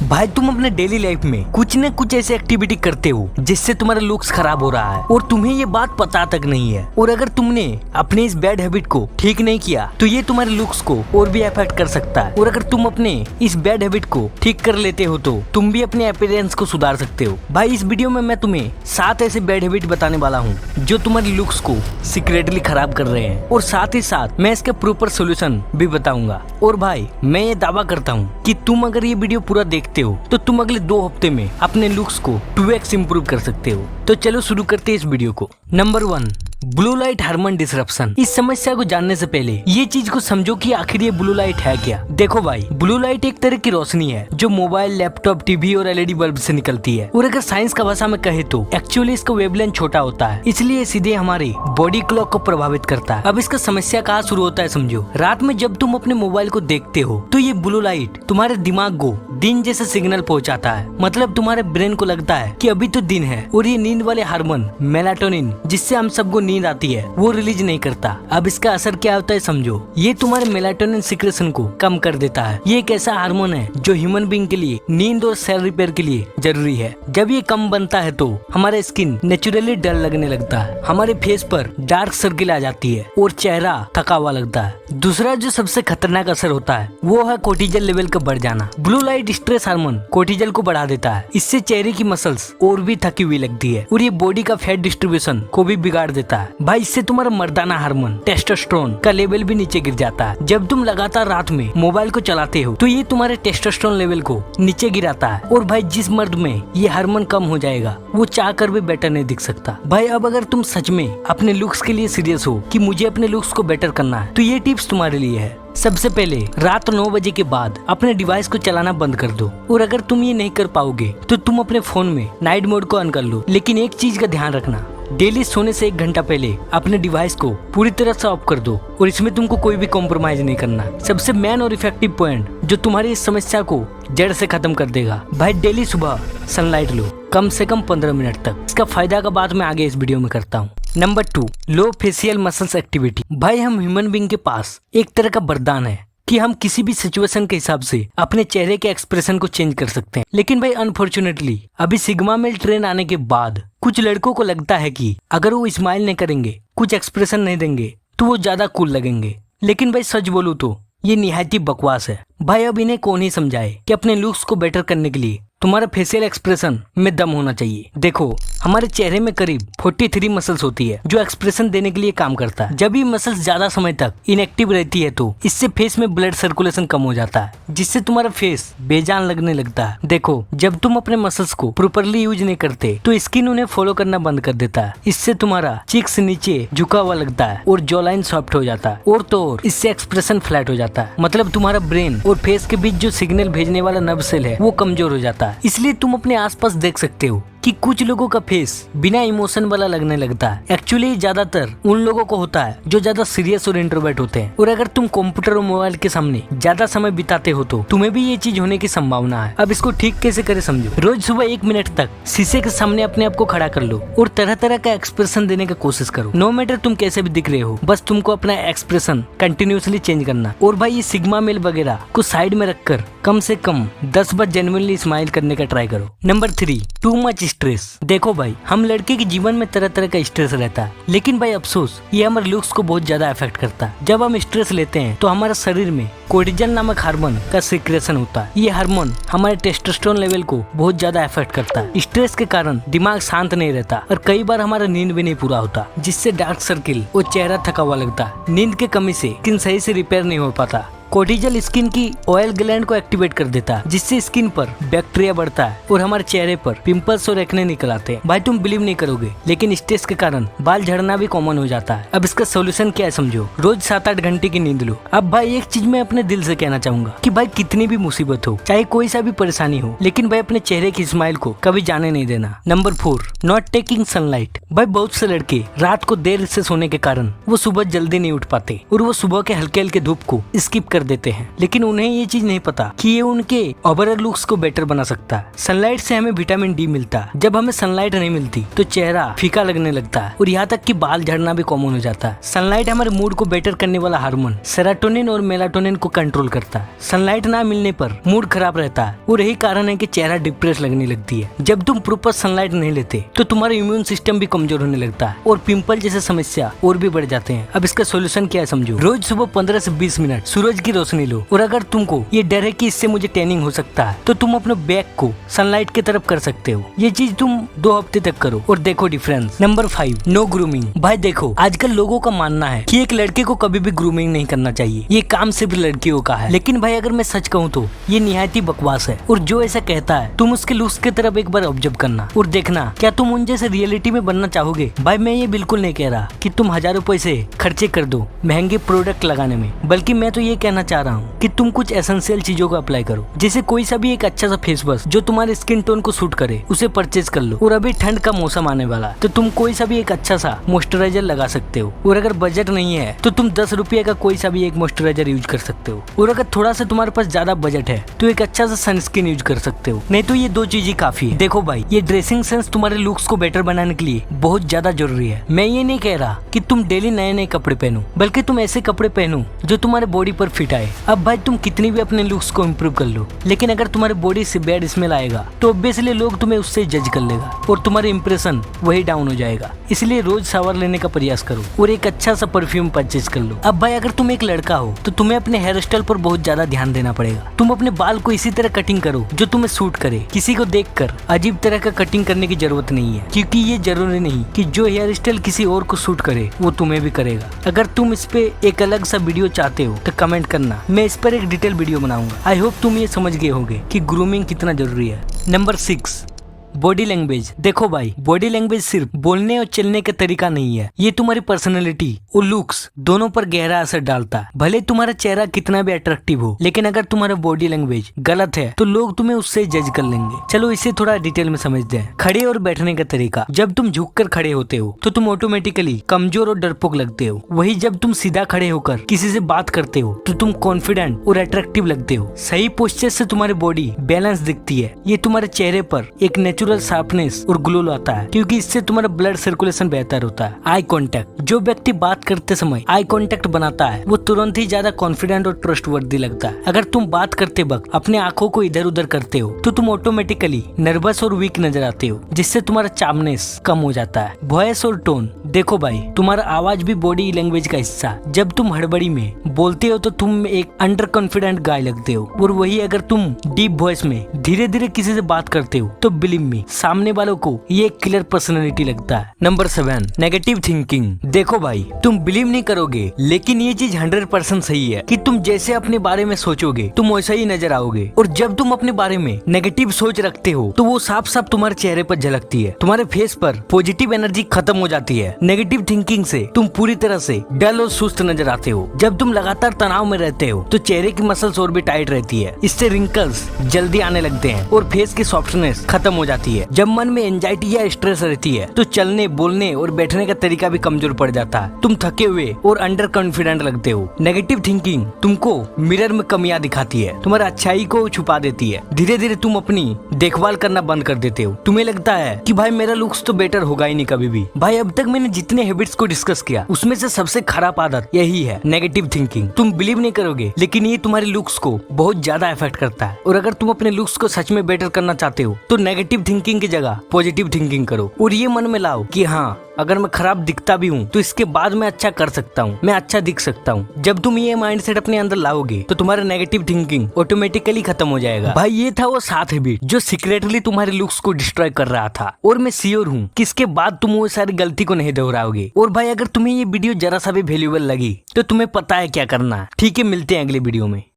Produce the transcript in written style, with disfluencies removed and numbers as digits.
भाई तुम अपने डेली लाइफ में कुछ न कुछ ऐसी एक्टिविटी करते हो जिससे तुम्हारा लुक्स खराब हो रहा है और तुम्हें ये बात पता तक नहीं है। और अगर तुमने अपने इस बैड हैबिट को ठीक नहीं किया तो ये तुम्हारे लुक्स को और भी अफेक्ट कर सकता है। और अगर तुम अपने इस बैड हैबिट को ठीक कर लेते हो तो तुम भी अपने अपीयरेंस को सुधार सकते हो। भाई इस वीडियो में मैं तुम्हें 7 ऐसे बैड हैबिट बताने वाला हूँ जो तुम्हारे लुक्स को सीक्रेटली खराब कर रहे हैं, और साथ ही साथ मैं इसका प्रॉपर सोल्यूशन भी बताऊंगा। और भाई मैं ये दावा करता हूँ कि तुम अगर ये वीडियो पूरा देखते हो तो तुम अगले 2 हफ्ते में अपने लुक्स को 2x इम्प्रूव कर सकते हो। तो चलो शुरू करते हैं इस वीडियो को। Number 1, blue light hormone disruption. इस समस्या को जानने से पहले ये चीज को समझो कि आखिर ये ब्लू लाइट है क्या। देखो भाई, ब्लू लाइट एक तरह की रोशनी है जो मोबाइल, लैपटॉप, टीवी और एलईडी बल्ब से निकलती है। और अगर साइंस का भाषा में कहे तो एक्चुअली इसका वेवलेंथ छोटा होता है, इसलिए सीधे हमारी बॉडी क्लॉक को प्रभावित करता है। अब इसका समस्या कहाँ शुरू होता है समझो। रात में जब तुम अपने मोबाइल को देखते हो तो ये ब्लू लाइट तुम्हारे दिमाग को दिन जैसे सिग्नल पहुँचाता है। मतलब तुम्हारे ब्रेन को लगता है कि अभी तो दिन है, और ये नींद वाले हार्मोन मेलाटोनिन, जिससे हम सबको नींद आती है, वो रिलीज नहीं करता। अब इसका असर क्या होता है समझो। ये तुम्हारे मेलाटोनिन सिक्रेशन को कम कर देता है। ये एक ऐसा हार्मोन है जो ह्यूमन बीइंग के लिए नींद और सेल रिपेयर के लिए जरूरी है। जब ये कम बनता है तो हमारा स्किन नेचुरली डल लगने लगता है, हमारे फेस पर डार्क सर्किल आ जाती है और चेहरा थका हुआ लगता है। दूसरा जो सबसे खतरनाक असर होता है वो है कोर्टिजल लेवल का बढ़ जाना। ब्लू लाइट स्ट्रेस हार्मोन कोर्टिजल को बढ़ा देता है। इससे चेहरे की मसल्स और भी थकी हुई लगती है और ये बॉडी का फैट डिस्ट्रीब्यूशन को भी बिगाड़ देता है। भाई इससे तुम्हारा मर्दाना हार्मोन टेस्टोस्टेरोन का लेवल भी नीचे गिर जाता है। जब तुम लगातार रात में मोबाइल को चलाते हो तो ये तुम्हारे टेस्टोस्टेरोन लेवल को नीचे गिराता है। और भाई जिस मर्द में ये हार्मोन कम हो जाएगा वो चाह कर भी बेटर नहीं दिख सकता। भाई अब अगर तुम सच में अपने लुक्स के लिए सीरियस हो कि मुझे अपने लुक्स को बेटर करना है तो ये टिप्स तुम्हारे लिए है। सबसे पहले रात 9 बजे के बाद अपने डिवाइस को चलाना बंद कर दो। और अगर तुम ये नहीं कर पाओगे तो तुम अपने फोन में नाइट मोड को ऑन कर लो। लेकिन एक चीज का ध्यान रखना, डेली सोने से 1 घंटा पहले अपने डिवाइस को पूरी तरह से ऑफ कर दो, और इसमें तुमको कोई भी कॉम्प्रोमाइज नहीं करना। सबसे मेन और इफेक्टिव पॉइंट जो तुम्हारी इस समस्या को जड़ से खत्म कर देगा, भाई डेली सुबह सनलाइट लो, कम से कम 15 मिनट तक। इसका फायदा का बात मैं आगे इस वीडियो में करता हूँ। नंबर 2, लो फेशियल मसल्स एक्टिविटी। भाई हम ह्यूमन बीइंग के पास एक तरह का वरदान है कि हम किसी भी सिचुएशन के हिसाब से अपने चेहरे के एक्सप्रेशन को चेंज कर सकते हैं। लेकिन भाई अनफॉर्चुनेटली अभी सिग्मा मेल ट्रेंड आने के बाद कुछ लड़कों को लगता है कि अगर वो स्माइल नहीं करेंगे, कुछ एक्सप्रेशन नहीं देंगे तो वो ज्यादा कूल लगेंगे। लेकिन भाई सच बोलूं तो ये निहायती बकवास है। भाई अब इन्हें कौन ही समझाए कि अपने लुक्स को बेटर करने के लिए तुम्हारा फेशियल एक्सप्रेशन में दम होना चाहिए। देखो हमारे चेहरे में करीब 43 मसल्स होती है जो एक्सप्रेशन देने के लिए काम करता है। जब ये मसल्स ज्यादा समय तक इनएक्टिव रहती है तो इससे फेस में ब्लड सर्कुलेशन कम हो जाता है, जिससे तुम्हारा फेस बेजान लगने लगता है। देखो जब तुम अपने मसल्स को प्रॉपरली यूज नहीं करते तो स्किन उन्हें फॉलो करना बंद कर देता है। इससे तुम्हारा चीक्स नीचे झुका हुआ लगता है और जॉ लाइन सॉफ्ट हो जाता है, और तो और इससे एक्सप्रेशन फ्लैट हो जाता है। मतलब तुम्हारा ब्रेन और फेस के बीच जो सिग्नल भेजने वाला नर्व सेल है वो कमजोर हो जाता है। इसलिए तुम अपने आसपास देख सकते हो कि कुछ लोगों का फेस बिना इमोशन वाला लगने लगता है। एक्चुअली ज्यादातर उन लोगों को होता है जो ज्यादा सीरियस और इंट्रोवर्ट होते हैं। और अगर तुम कंप्यूटर और मोबाइल के सामने ज्यादा समय बिताते हो तो तुम्हें भी ये चीज होने की संभावना है। अब इसको ठीक कैसे करे समझो। रोज सुबह 1 मिनट तक शीशे के सामने अपने आप को खड़ा कर लो और तरह तरह का एक्सप्रेशन देने की कोशिश करो। नो मैटर तुम कैसे भी दिख रहे हो, बस तुमको अपना एक्सप्रेशन कंटिन्यूसली चेंज करना। और भाई ये सिग्मा मेल वगैरह को साइड में रखकर कम से कम 10 बार जेन्युइनली स्माइल करने का ट्राई करो। Number 3, too much stress. देखो भाई हम लड़के के जीवन में तरह तरह का स्ट्रेस रहता है, लेकिन भाई अफसोस ये हमारे लुक्स को बहुत ज्यादा अफेक्ट करता है। जब हम स्ट्रेस लेते हैं तो हमारे शरीर में कोर्टिजल नामक हार्मोन का सिक्रेशन होता है। ये हार्मोन हमारे टेस्टोस्टेरोन लेवल को बहुत ज्यादा अफेक्ट करता है। स्ट्रेस के कारण दिमाग शांत नहीं रहता और कई बार हमारा नींद भी नहीं पूरा होता, जिससे डार्क सर्किल और चेहरा थका हुआ लगता है। नींद की कमी से स्किन सही से रिपेयर नहीं हो पाता। कोर्टिजल स्किन की ऑयल ग्लैंड को एक्टिवेट कर देता है, जिससे स्किन पर बैक्टीरिया बढ़ता है और हमारे चेहरे पर पिंपल्स और एक्ने निकल आते हैं। भाई तुम बिलीव नहीं करोगे, लेकिन स्ट्रेस के कारण बाल झड़ना भी कॉमन हो जाता है। अब इसका सोल्यूशन क्या है समझो। रोज 7-8 घंटे की नींद लो। अब भाई एक चीज मैं अपने दिल से कहना चाहूंगा कि भाई कितनी भी मुसीबत हो, चाहे कोई सा भी परेशानी हो, लेकिन भाई अपने चेहरे की स्माइल को कभी जाने नहीं देना। Number 4, not taking sunlight. भाई बहुत से लड़के रात को देर से सोने के कारण वो सुबह जल्दी नहीं उठ पाते और वो सुबह के हल्के हल्के धूप को स्किप कर देते हैं, लेकिन उन्हें ये चीज नहीं पता कि ये उनके ओवरऑल लुक्स को बेटर बना सकता है। सनलाइट से हमें विटामिन डी मिलता है। जब हमें सनलाइट नहीं मिलती तो चेहरा फीका लगने लगता है और यहाँ तक कि बाल झड़ना भी कॉमन हो जाता है। सनलाइट हमारे मूड को बेटर करने वाला हार्मोन सेरोटोनिन और मेलाटोनिन को कंट्रोल करता है। सनलाइट ना मिलने पर मूड खराब रहता है और यही कारण है कि चेहरा डिप्रेस लगने लगती है। जब तुम प्रॉपर सनलाइट नहीं लेते तो तुम्हारा इम्यून सिस्टम भी कमजोर होने लगता है और पिंपल जैसे समस्या और भी बढ़ जाते हैं। अब इसका सोल्यूशन क्या है समझो। रोज सुबह 15 से 20 मिनट सूरज की रोशनी लो और अगर तुमको ये डर है कि इससे मुझे टैनिंग हो सकता है तो तुम अपने बैक को सनलाइट की तरफ कर सकते हो। ये चीज तुम 2 हफ्ते तक करो और देखो डिफरेंस। Number 5, no grooming. भाई देखो, आजकल लोगों का मानना है कि एक लड़के को कभी भी ग्रूमिंग नहीं करना चाहिए, ये काम सिर्फ लड़कियों का है। लेकिन भाई अगर मैं सच कहूँ तो ये निहायती बकवास है और जो ऐसा कहता है तुम उसके लुक्स की तरफ एक बार ऑब्जर्व करना और देखना क्या तुम उन जैसे रियलिटी में बनना चाहोगे। भाई मैं ये बिल्कुल नहीं कह रहा कि तुम हजारों पैसे खर्चे कर दो महंगे प्रोडक्ट लगाने में, बल्कि मैं तो ये कहना चाह रहा हूँ कि तुम कुछ एसेंशियल चीजों को अप्लाई करो। जैसे कोई सा भी एक अच्छा सा फेस वॉश जो तुम्हारे स्किन टोन को सूट करे उसे परचेज कर लो। और अभी ठंड का मौसम आने वाला तो तुम कोई सा भी एक अच्छा सा मॉइस्चराइजर लगा सकते हो। और अगर बजट नहीं है तो तुम 10 रुपये का कोई सा भी एक मॉइस्चराइजर यूज कर सकते हो। और अगर थोड़ा सा तुम्हारे पास ज्यादा बजट है तो एक अच्छा सा सनस्क्रीन यूज कर सकते हो। नहीं तो ये 2 चीजें काफी है। देखो भाई, ये ड्रेसिंग सेंस तुम्हारे लुक्स को बेटर बनाने के लिए बहुत ज्यादा जरूरी है। मैं ये नहीं कह रहा कि तुम डेली नए नए कपड़े पहनो, बल्कि तुम ऐसे कपड़े पहनो जो तुम्हारे बॉडी पर फिट आए। अब भाई तुम कितनी भी अपने लुक्स को इम्प्रूव कर लो, लेकिन अगर तुम्हारे बॉडी से बैड स्मेल आएगा तो ऑब्वियसली लोग तुम्हें उससे जज कर लेगा और तुम्हारे इंप्रेशन वही डाउन हो जाएगा। इसलिए रोज शावर लेने का प्रयास करो और एक अच्छा सा परफ्यूम परचेज कर लो। अब भाई अगर तुम एक लड़का हो तो तुम्हें अपने हेयर स्टाइल पर बहुत ज्यादा ध्यान देना पड़ेगा। तुम अपने बाल को इसी तरह कटिंग करो जो तुम्हें सूट करे। किसी को देखकर अजीब तरह का कटिंग करने की जरूरत नहीं है, क्योंकि ये जरूरी नहीं कि जो हेयर स्टाइल किसी और को सूट करे वो तुम्हें भी करेगा। अगर तुम इस पे एक अलग सा वीडियो चाहते हो तो कमेंट करना, मैं इस पर एक डिटेल वीडियो बनाऊंगा। आई होप तुम ये समझ गए होगे कि ग्रूमिंग कितना जरूरी है। Number 6, body language. देखो भाई, बॉडी लैंग्वेज सिर्फ बोलने और चलने का तरीका नहीं है, ये तुम्हारी पर्सनैलिटी और लुक्स दोनों पर गहरा असर डालता है। भले तुम्हारा चेहरा कितना भी अट्रैक्टिव हो, लेकिन अगर तुम्हारा बॉडी लैंग्वेज गलत है तो लोग तुम्हें उससे जज कर लेंगे। चलो इसे थोड़ा डिटेल में समझते हैं। खड़े और बैठने का तरीका। जब तुम झुककर खड़े होते हो तो तुम ऑटोमेटिकली कमजोर और डरपोक लगते हो। वही जब तुम सीधा खड़े होकर किसी से बात करते हो तो तुम कॉन्फिडेंट और अट्रैक्टिव लगते हो। सही पोस्चर से तुम्हारी बॉडी बैलेंस दिखती है। ये तुम्हारे चेहरे पर एक नेचुरल शार्पनेस और ग्लो लाता है, क्योंकि इससे तुम्हारा ब्लड सर्कुलेशन बेहतर होता है। Eye contact. जो व्यक्ति बात करते समय आई कांटेक्ट बनाता है वो तुरंत ही ज्यादा कॉन्फिडेंट और ट्रस्टवर्दी लगता है। अगर तुम बात करते वक्त अपने आंखों को इधर उधर करते हो तो तुम ऑटोमेटिकली नर्वस और वीक नजर आते हो, जिससे तुम्हारा चार्मनेस कम हो जाता है। वॉइस और टोन। देखो भाई, तुम्हारा आवाज भी बॉडी लैंग्वेज का हिस्सा। जब तुम हड़बड़ी में बोलते हो तो तुम एक अंडर कॉन्फिडेंट गाय लगते हो, और वही अगर तुम डीप वॉइस में धीरे धीरे किसी से बात करते हो तो बिलीव मी, सामने वालों को ये क्लियर पर्सनैलिटी लगता है। Number 7, negative thinking. देखो भाई, तुम बिलीव नहीं करोगे, लेकिन ये चीज 100% सही है कि तुम जैसे अपने बारे में सोचोगे तुम वैसा ही नजर आओगे। और जब तुम अपने बारे में नेगेटिव सोच रखते हो तो वो साफ साफ तुम्हारे चेहरे पर झलकती है। तुम्हारे फेस पर पॉजिटिव एनर्जी खत्म हो जाती है। नेगेटिव थिंकिंग से तुम पूरी तरह से डल और सुस्त नजर आते हो। जब तुम लगातार तनाव में रहते हो तो चेहरे की मसल्स और भी टाइट रहती है। इससे रिंकल्स जल्दी आने लगते हैं और फेस की सॉफ्टनेस खत्म हो जाती है। जब मन में एंजाइटी या स्ट्रेस रहती है तो चलने, बोलने और बैठने का तरीका भी कमजोर पड़ जाता है। तुम थके हुए और अंडर कॉन्फिडेंट लगते हो। नेगेटिव थिंकिंग तुमको मिरर में कमियां दिखाती है, तुम्हारी अच्छाई को छुपा देती है। धीरे धीरे तुम अपनी देखभाल करना बंद कर देते हो। तुम्हें लगता है कि भाई मेरा लुक्स तो बेटर होगा ही नहीं कभी भी। भाई अब तक मैंने जितने हैबिट्स को डिस्कस किया उसमें से सबसे खराब आदत यही है, नेगेटिव थिंकिंग। तुम बिलीव नहीं करोगे, लेकिन ये तुम्हारे लुक्स को बहुत ज्यादा इफेक्ट करता है। और अगर तुम अपने लुक्स को सच में बेटर करना चाहते हो तो नेगेटिव थिंकिंग की जगह पॉजिटिव थिंकिंग करो और ये मन में लाओ कि हाँ, अगर मैं खराब दिखता भी हूँ तो इसके बाद मैं अच्छा कर सकता हूँ, मैं अच्छा दिख सकता हूँ। जब तुम ये माइंडसेट अपने अंदर लाओगे तो तुम्हारा नेगेटिव थिंकिंग ऑटोमेटिकली खत्म हो जाएगा। भाई ये था वो 7 हैबिट जो सीक्रेटली तुम्हारे लुक्स को डिस्ट्रॉय कर रहा था, और मैं श्योर हूँ कि इसके बाद तुम वो सारी गलती को नहीं दोहराओगे। और भाई अगर तुम्हें ये वीडियो जरा सा भी वैल्यूएबल लगी तो तुम्हें पता है क्या करना है। ठीक है, मिलते हैं अगले वीडियो में।